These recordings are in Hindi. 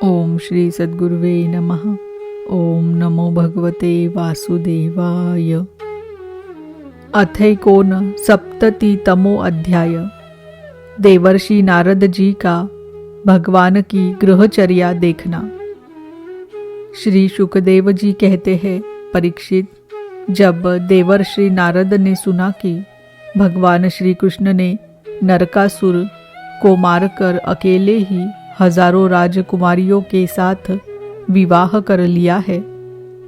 ओम श्री सद्गुरुवे नमः। ओम नमो भगवते वासुदेवाय। अथैकोन सप्ततितमो अध्याय। देवर्षि नारद जी का भगवान की गृहचर्या देखना। श्री शुकदेव जी कहते हैं, परीक्षित, जब देवर्षि नारद ने सुना कि भगवान श्री कृष्ण ने नरकासुर को मारकर अकेले ही हजारों राजकुमारियों के साथ विवाह कर लिया है,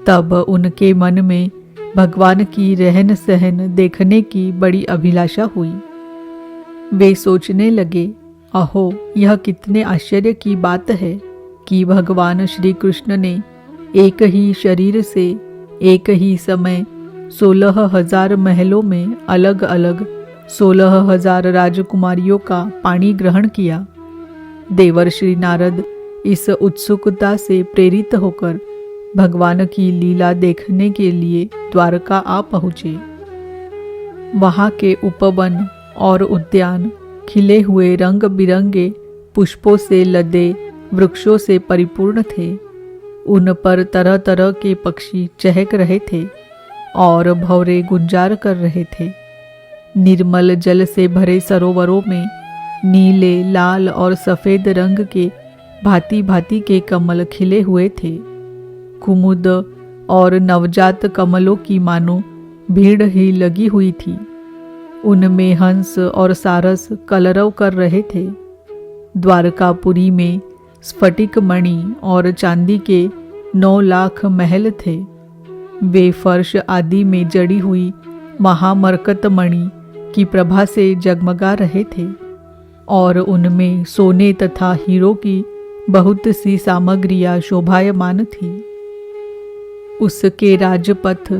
तब उनके मन में भगवान की रहन सहन देखने की बड़ी अभिलाषा हुई। वे सोचने लगे, अहो, यह कितने आश्चर्य की बात है कि भगवान श्री कृष्ण ने एक ही शरीर से एक ही समय 16,000 महलों में अलग अलग 16,000 राजकुमारियों का पानी ग्रहण किया। देवर्षि नारद इस उत्सुकता से प्रेरित होकर भगवान की लीला देखने के लिए द्वारका आ पहुँचे। वहाँ के उपवन और उद्यान खिले हुए रंग बिरंगे पुष्पों से लदे वृक्षों से परिपूर्ण थे। उन पर तरह तरह के पक्षी चहक रहे थे और भंवरे गुंजार कर रहे थे। निर्मल जल से भरे सरोवरों में नीले, लाल और सफेद रंग के भांति भांति के कमल खिले हुए थे। कुमुद और नवजात कमलों की मानो भीड़ ही लगी हुई थी। उनमें हंस और सारस कलरव कर रहे थे। द्वारकापुरी में स्फटिक मणि और चांदी के 9 लाख महल थे। वे फर्श आदि में जड़ी हुई महामरकत मणि की प्रभा से जगमगा रहे थे और उनमें सोने तथा हीरों की बहुत सी सामग्रियां शोभायमान थी। उसके राजपथ,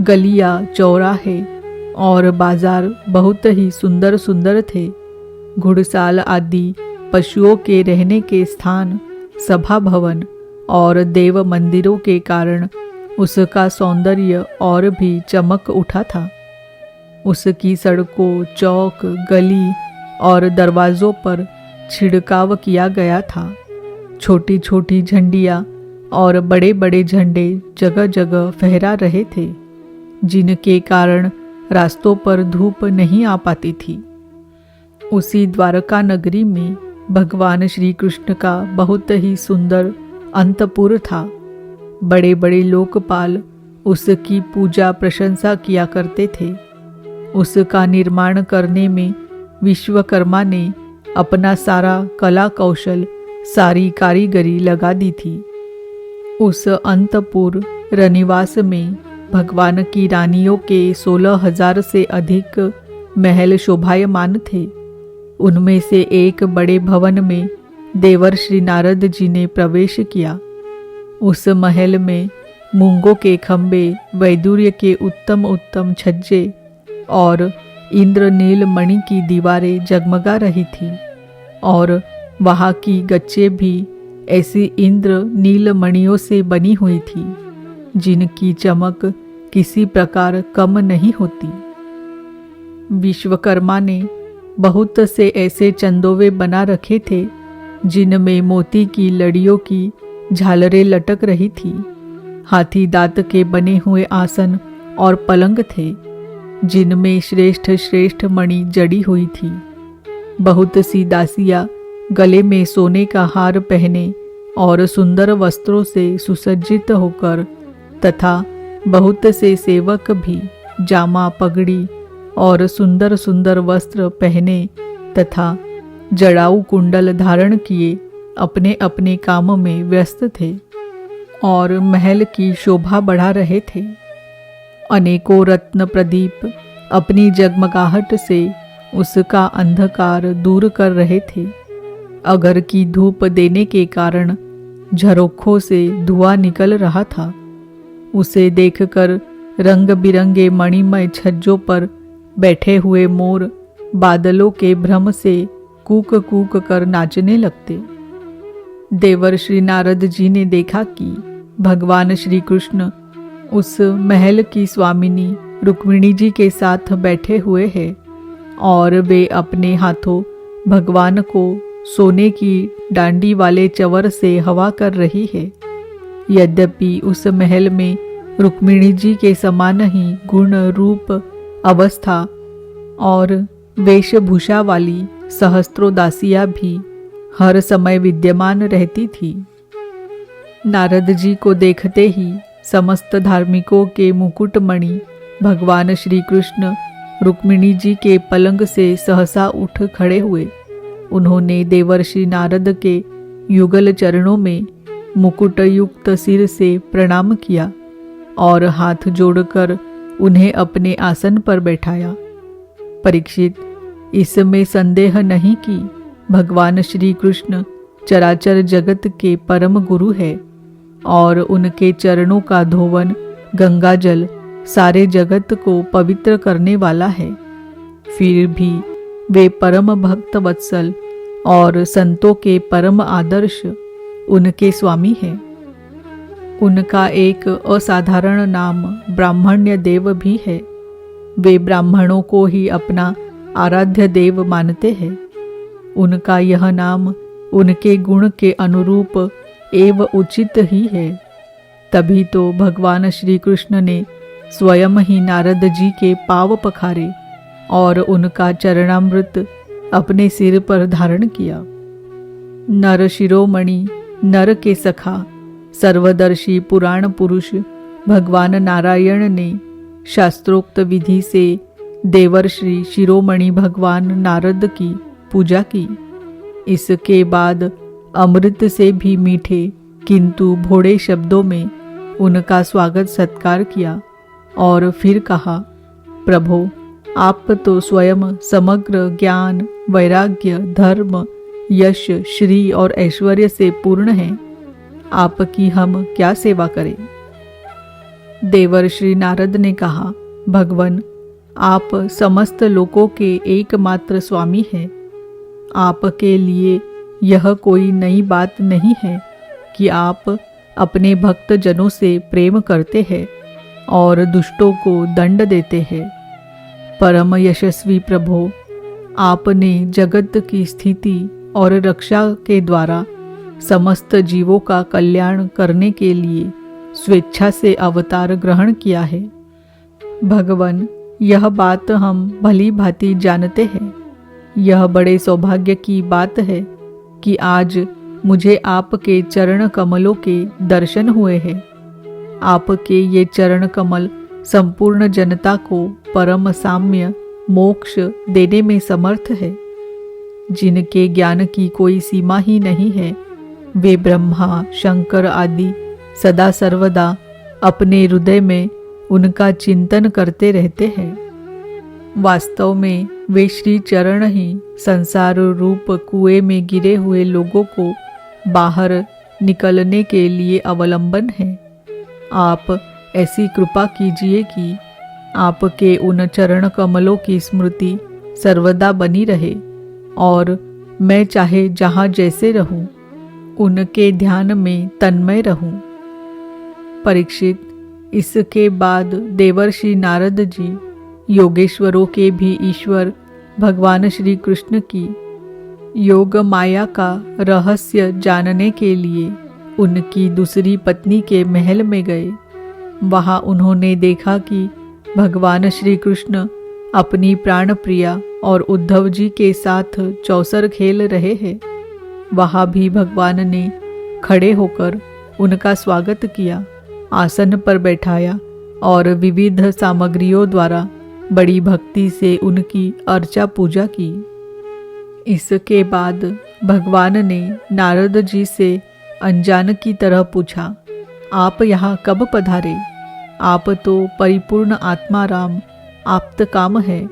गलियां, चौराहे और बाजार बहुत ही सुंदर सुंदर थे। घुड़साल आदि पशुओं के रहने के स्थान, सभा भवन और देव मंदिरों के कारण उसका सौंदर्य और भी चमक उठा था। उसकी सड़कों, चौक, गली और दरवाजों पर छिड़काव किया गया था। छोटी छोटी झंडियाँ और बड़े बड़े झंडे जगह जगह फहरा रहे थे, जिनके कारण रास्तों पर धूप नहीं आ पाती थी। उसी द्वारका नगरी में भगवान श्री कृष्ण का बहुत ही सुंदर अंतपुर था। बड़े बड़े लोकपाल उसकी पूजा प्रशंसा किया करते थे। उसका निर्माण करने में विश्वकर्मा ने अपना सारा कला कौशल, सारी कारीगरी लगा दी थी। उस अंतपुर रनिवास में भगवान की रानियों के 16,000 से अधिक महल शोभायमान थे। उनमें से एक बड़े भवन में देवर्षि नारद जी ने प्रवेश किया। उस महल में मूंगों के खंबे, वैदुर्य के उत्तम उत्तम छज्जे और इंद्रनील मणि की दीवारें जगमगा रही थी और वहाँ की गच्चे भी ऐसी इंद्र नील मणियों से बनी हुई थी, जिनकी चमक किसी प्रकार कम नहीं होती। विश्वकर्मा ने बहुत से ऐसे चंदोवे बना रखे थे, जिनमें मोती की लड़ियों की झालरें लटक रही थी। हाथी दांत के बने हुए आसन और पलंग थे, जिनमें श्रेष्ठ श्रेष्ठ मणि जड़ी हुई थी। बहुत सी दासियां गले में सोने का हार पहने और सुंदर वस्त्रों से सुसज्जित होकर तथा बहुत से सेवक भी जामा, पगड़ी और सुंदर सुंदर वस्त्र पहने तथा जड़ाऊ कुंडल धारण किए अपने अपने काम में व्यस्त थे और महल की शोभा बढ़ा रहे थे। अनेकों रत्न प्रदीप अपनी जगमगाहट से उसका अंधकार दूर कर रहे थे। अगर की धूप देने के कारण झरोखों से धुआं निकल रहा था। उसे देखकर रंग बिरंगे मणिमय छज्जों पर बैठे हुए मोर बादलों के भ्रम से कूक कूक कर नाचने लगते। देवर्षि नारद जी ने देखा कि भगवान श्री कृष्ण उस महल की स्वामिनी रुक्मिणी जी के साथ बैठे हुए हैं और वे अपने हाथों भगवान को सोने की डांडी वाले चवर से हवा कर रही है। यद्यपि उस महल में रुक्मिणी जी के समान ही गुण, रूप, अवस्था और वेशभूषा वाली सहस्त्रों दासियां भी हर समय विद्यमान रहती थी। नारद जी को देखते ही समस्त धार्मिकों के मुकुटमणि भगवान श्री कृष्ण रुक्मिणी जी के पलंग से सहसा उठ खड़े हुए। उन्होंने देवर्षि नारद के युगल चरणों में मुकुटयुक्त सिर से प्रणाम किया और हाथ जोड़कर उन्हें अपने आसन पर बैठाया। परीक्षित, इसमें संदेह नहीं कि भगवान श्री कृष्ण चराचर जगत के परम गुरु है और उनके चरणों का धोवन गंगा जल सारे जगत को पवित्र करने वाला है। फिर भी वे परम भक्त वत्सल और संतों के परम आदर्श उनके स्वामी हैं। उनका एक असाधारण नाम ब्राह्मण्य देव भी है। वे ब्राह्मणों को ही अपना आराध्य देव मानते हैं। उनका यह नाम उनके गुण के अनुरूप एवं उचित ही है। तभी तो भगवान श्री कृष्ण ने स्वयं ही नारद जी के पाँव पखारे और उनका चरणामृत अपने सिर पर धारण किया। नर शिरोमणि, नर के सखा, सर्वदर्शी पुराण पुरुष भगवान नारायण ने शास्त्रोक्त विधि से देवर्षि शिरोमणि भगवान नारद की पूजा की। इसके बाद अमृत से भी मीठे किंतु भोड़े शब्दों में उनका स्वागत सत्कार किया और फिर कहा, प्रभो, आप तो स्वयं समग्र ज्ञान, वैराग्य, धर्म, यश, श्री और ऐश्वर्य से पूर्ण हैं। आपकी हम क्या सेवा करें? देवर्षि नारद ने कहा, भगवन, आप समस्त लोकों के एकमात्र स्वामी हैं। आपके लिए यह कोई नई बात नहीं है कि आप अपने भक्त जनों से प्रेम करते हैं और दुष्टों को दंड देते हैं। परम यशस्वी प्रभो, आपने जगत की स्थिति और रक्षा के द्वारा समस्त जीवों का कल्याण करने के लिए स्वेच्छा से अवतार ग्रहण किया है। भगवन, यह बात हम भली भांति जानते हैं। यह बड़े सौभाग्य की बात है कि आज मुझे आपके चरण कमलों के दर्शन हुए हैं। आपके ये चरण कमल संपूर्ण जनता को परम साम्य मोक्ष देने में समर्थ है। जिनके ज्ञान की कोई सीमा ही नहीं है, वे ब्रह्मा, शंकर आदि सदा सर्वदा अपने हृदय में उनका चिंतन करते रहते हैं। वास्तव में वे श्री चरण ही संसार रूप कुएं में गिरे हुए लोगों को बाहर निकलने के लिए अवलंबन है। आप ऐसी कृपा कीजिए कि आपके उन चरण कमलों की स्मृति सर्वदा बनी रहे और मैं चाहे जहाँ जैसे रहूं, उनके ध्यान में तन्मय रहूं। परीक्षित, इसके बाद देवर्षि नारद जी योगेश्वरों के भी ईश्वर भगवान श्री कृष्ण की योग माया का रहस्य जानने के लिए उनकी दूसरी पत्नी के महल में गए। वहां उन्होंने देखा कि भगवान श्री कृष्ण अपनी प्राण प्रिया और उद्धव जी के साथ चौसर खेल रहे हैं। वहां भी भगवान ने खड़े होकर उनका स्वागत किया, आसन पर बैठाया और विविध सामग्रियों द्वारा बड़ी भक्ति से उनकी अर्चा पूजा की। इसके बाद भगवान ने नारद जी से अनजान की तरह पूछा, आप यहाँ कब पधारे? आप तो परिपूर्ण आत्मा राम आप्त काम है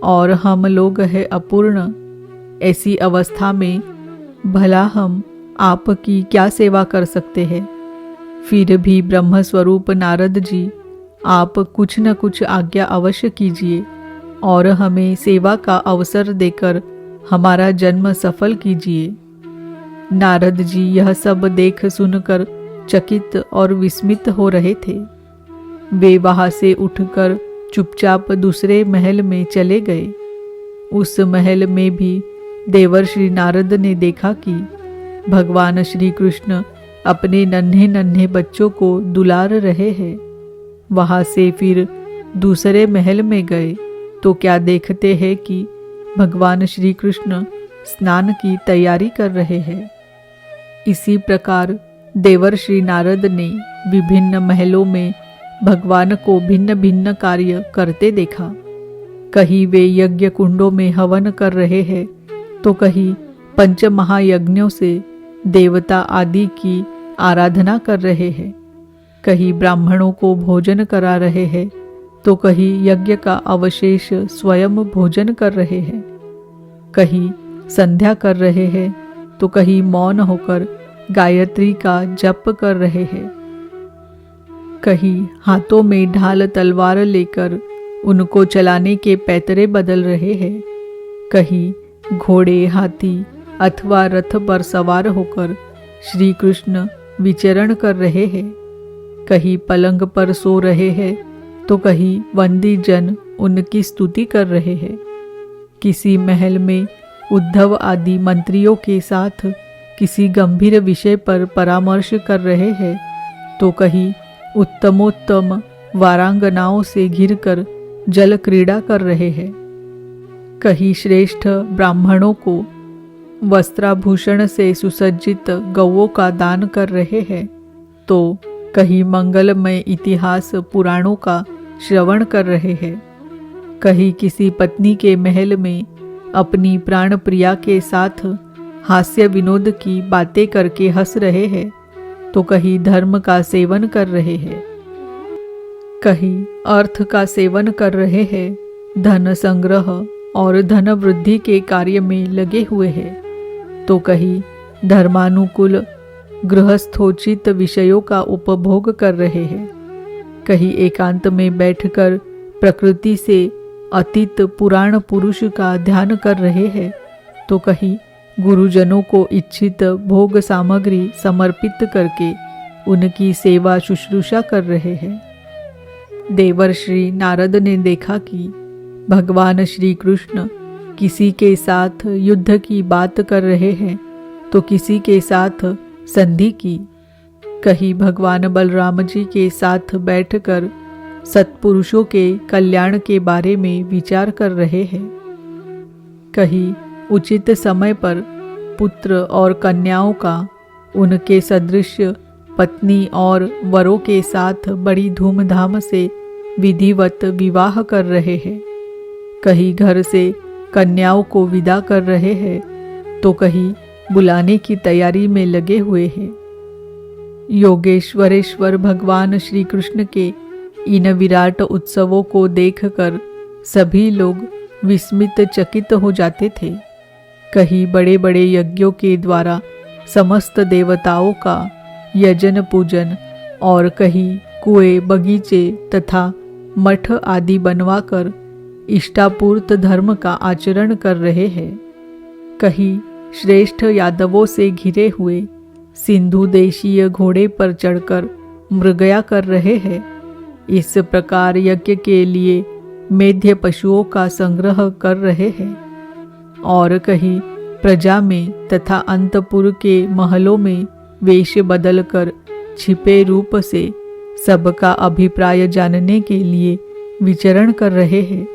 और हम लोग है अपूर्ण। ऐसी अवस्था में भला हम आपकी क्या सेवा कर सकते हैं? फिर भी ब्रह्म स्वरूप नारद जी, आप कुछ न कुछ आज्ञा अवश्य कीजिए और हमें सेवा का अवसर देकर हमारा जन्म सफल कीजिए। नारद जी यह सब देख सुनकर चकित और विस्मित हो रहे थे। वे वहां से उठकर चुपचाप दूसरे महल में चले गए। उस महल में भी देवर्षि नारद ने देखा कि भगवान श्री कृष्ण अपने नन्हे नन्हे बच्चों को दुलार रहे हैं। वहां से फिर दूसरे महल में गए तो क्या देखते हैं कि भगवान श्री कृष्ण स्नान की तैयारी कर रहे हैं। इसी प्रकार देवर्षि नारद ने विभिन्न महलों में भगवान को भिन्न भिन्न कार्य करते देखा। कहीं वे यज्ञ कुंडों में हवन कर रहे हैं तो कहीं पंच महायज्ञों से देवता आदि की आराधना कर रहे हैं। कहीं ब्राह्मणों को भोजन करा रहे हैं तो कहीं यज्ञ का अवशेष स्वयं भोजन कर रहे हैं। कहीं संध्या कर रहे हैं तो कहीं मौन होकर गायत्री का जप कर रहे हैं। कहीं हाथों में ढाल तलवार लेकर उनको चलाने के पैतरे बदल रहे हैं। कहीं घोड़े, हाथी अथवा रथ पर सवार होकर श्री कृष्ण विचरण कर रहे हैं। कहीं पलंग पर सो रहे हैं तो कहीं वंदी जन उनकी स्तुति कर रहे हैं। किसी महल में उद्धव आदि मंत्रियों के साथ किसी गंभीर विषय पर परामर्श कर रहे हैं तो कहीं उत्तमोत्तम वारांगनाओं से घिरकर जल क्रीड़ा कर रहे हैं। कहीं श्रेष्ठ ब्राह्मणों को वस्त्राभूषण से सुसज्जित गौओं का दान कर रहे हैं तो कहीं मंगलमय इतिहास पुराणों का श्रवण कर रहे हैं। कहीं किसी पत्नी के महल में अपनी प्राण प्रिया के साथ हास्य विनोद की बातें करके हंस रहे हैं तो कहीं धर्म का सेवन कर रहे हैं। कहीं अर्थ का सेवन कर रहे हैं, धन संग्रह और धन वृद्धि के कार्य में लगे हुए हैं तो कहीं धर्मानुकूल गृहस्थोचित विषयों का उपभोग कर रहे हैं। कहीं एकांत में बैठकर प्रकृति से अतीत पुराण पुरुष का ध्यान कर रहे हैं तो कहीं गुरुजनों को इच्छित भोग सामग्री समर्पित करके उनकी सेवा शुश्रूषा कर रहे हैं। देवर्षि नारद ने देखा कि भगवान श्री कृष्ण किसी के साथ युद्ध की बात कर रहे हैं तो किसी के साथ संधि की। कहीं भगवान बलराम जी के साथ बैठकर सत्पुरुषों के कल्याण के बारे में विचार कर रहे हैं। कहीं उचित समय पर पुत्र और कन्याओं का उनके सदृश पत्नी और वरों के साथ बड़ी धूमधाम से विधिवत विवाह कर रहे हैं। कहीं घर से कन्याओं को विदा कर रहे हैं तो कहीं बुलाने की तैयारी में लगे हुए हैं। योगेश्वरेश्वर भगवान श्री कृष्ण के इन विराट उत्सवों को देखकर सभी लोग विस्मित चकित हो जाते थे। कहीं बड़े बड़े यज्ञों के द्वारा समस्त देवताओं का यजन पूजन और कहीं कुएं, बगीचे तथा मठ आदि बनवाकर इष्टापूर्त धर्म का आचरण कर रहे हैं। कहीं श्रेष्ठ यादवों से घिरे हुए सिंधु देशीय घोड़े पर चढ़कर मृगया कर रहे हैं। इस प्रकार यज्ञ के लिए मेध्य पशुओं का संग्रह कर रहे हैं और कहीं प्रजा में तथा अंतपुर के महलों में वेश बदलकर छिपे रूप से सबका अभिप्राय जानने के लिए विचरण कर रहे हैं।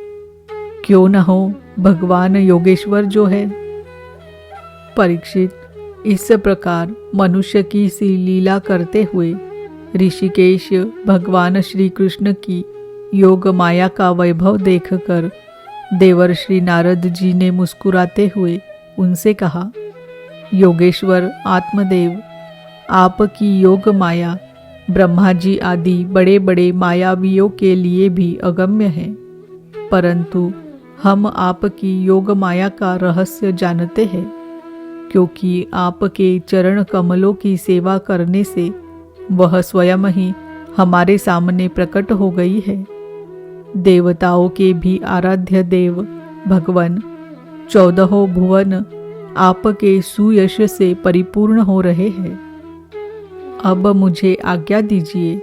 क्यों न हो भगवान योगेश्वर जो है। परीक्षित, इस प्रकार मनुष्य की सी लीला करते हुए ऋषिकेश भगवान श्री कृष्ण की योग माया का वैभव देखकर देवर्षि नारद जी ने मुस्कुराते हुए उनसे कहा, योगेश्वर आत्मदेव, आपकी योग माया ब्रह्मा जी आदि बड़े बड़े मायावियों के लिए भी अगम्य है, परंतु हम आपकी योग माया का रहस्य जानते हैं, क्योंकि आपके चरण कमलों की सेवा करने से वह स्वयं ही हमारे सामने प्रकट हो गई है। देवताओं के भी आराध्य देव भगवान 14 भुवन आपके सुयश से परिपूर्ण हो रहे हैं। अब मुझे आज्ञा दीजिए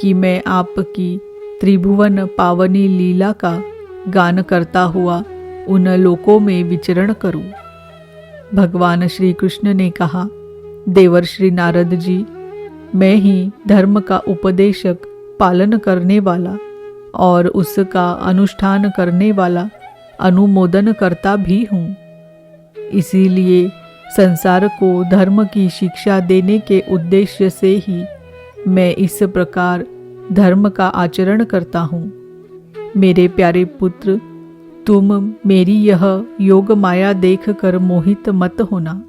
कि मैं आपकी त्रिभुवन पावनी लीला का गान करता हुआ उन लोकों में विचरण करूं। भगवान श्री कृष्ण ने कहा, देवर्षि नारद जी, मैं ही धर्म का उपदेशक, पालन करने वाला और उसका अनुष्ठान करने वाला अनुमोदन करता भी हूँ। इसीलिए संसार को धर्म की शिक्षा देने के उद्देश्य से ही मैं इस प्रकार धर्म का आचरण करता हूँ। मेरे प्यारे पुत्र, तुम मेरी यह योग माया देख कर मोहित मत होना।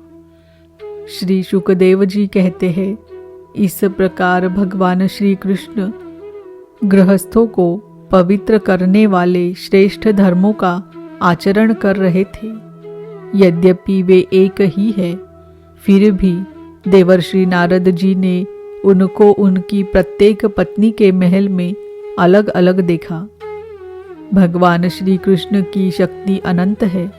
श्री शुकदेव जी कहते हैं, इस प्रकार भगवान श्री कृष्ण गृहस्थों को पवित्र करने वाले श्रेष्ठ धर्मों का आचरण कर रहे थे। यद्यपि वे एक ही है, फिर भी देवर्षि नारद जी ने उनको उनकी प्रत्येक पत्नी के महल में अलग अलग देखा। भगवान श्री कृष्ण की शक्ति अनंत है।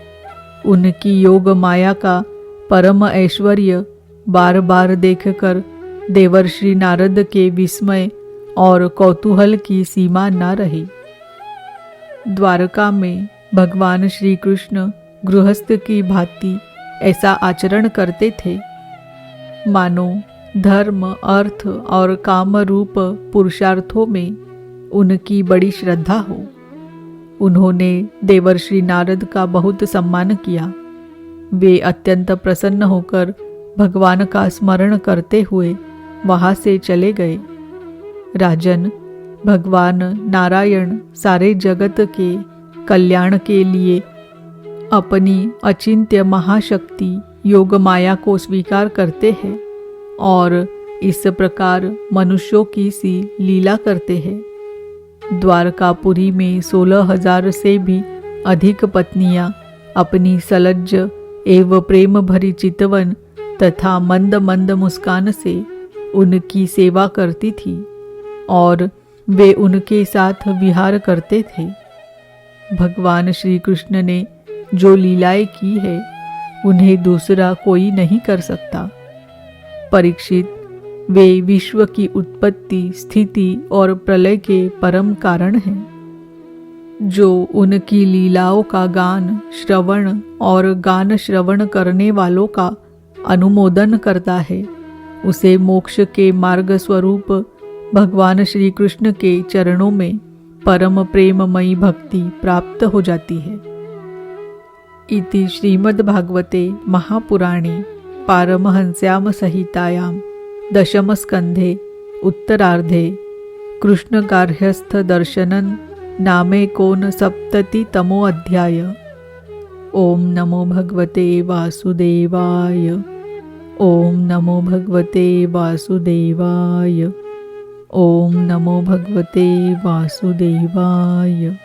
उनकी योग माया का परम ऐश्वर्य बार बार देखकर देवर्षि नारद के विस्मय और कौतूहल की सीमा न रही। द्वारका में भगवान श्री कृष्ण गृहस्थ की भांति ऐसा आचरण करते थे, मानो धर्म, अर्थ और काम रूप पुरुषार्थों में उनकी बड़ी श्रद्धा हो। उन्होंने देवर्षि नारद का बहुत सम्मान किया। वे अत्यंत प्रसन्न होकर भगवान का स्मरण करते हुए वहां से चले गए। राजन, भगवान नारायण सारे जगत के कल्याण के लिए अपनी अचिंत्य महाशक्ति योग माया को स्वीकार करते हैं और इस प्रकार मनुष्यों की सी लीला करते हैं। द्वारकापुरी में 16,000 से भी अधिक पत्नियां अपनी सलज्ज एवं प्रेम भरी चितवन तथा मंद मंद मुस्कान से उनकी सेवा करती थी और वे उनके साथ विहार करते थे। भगवान श्री कृष्ण ने जो लीलाएं की है, उन्हें दूसरा कोई नहीं कर सकता। परीक्षित, वे विश्व की उत्पत्ति, स्थिति और प्रलय के परम कारण हैं। जो उनकी लीलाओं का गान श्रवण और गान श्रवण करने वालों का अनुमोदन करता है, उसे मोक्ष के मार्ग स्वरूप भगवान श्री कृष्ण के चरणों में परम प्रेममयी भक्ति प्राप्त हो जाती है। इति श्रीमद्भागवते महापुराणे पारमहंस्याम संहितायां दशमस्कन्धे उत्तरार्धे कृष्णगार्हस्थ दर्शनं नामेकोनसप्ततितमो अध्याय। ओम नमो भगवते वासुदेवाय। ओम नमो भगवते वासुदेवाय। ओम नमो भगवते वासुदेवाय।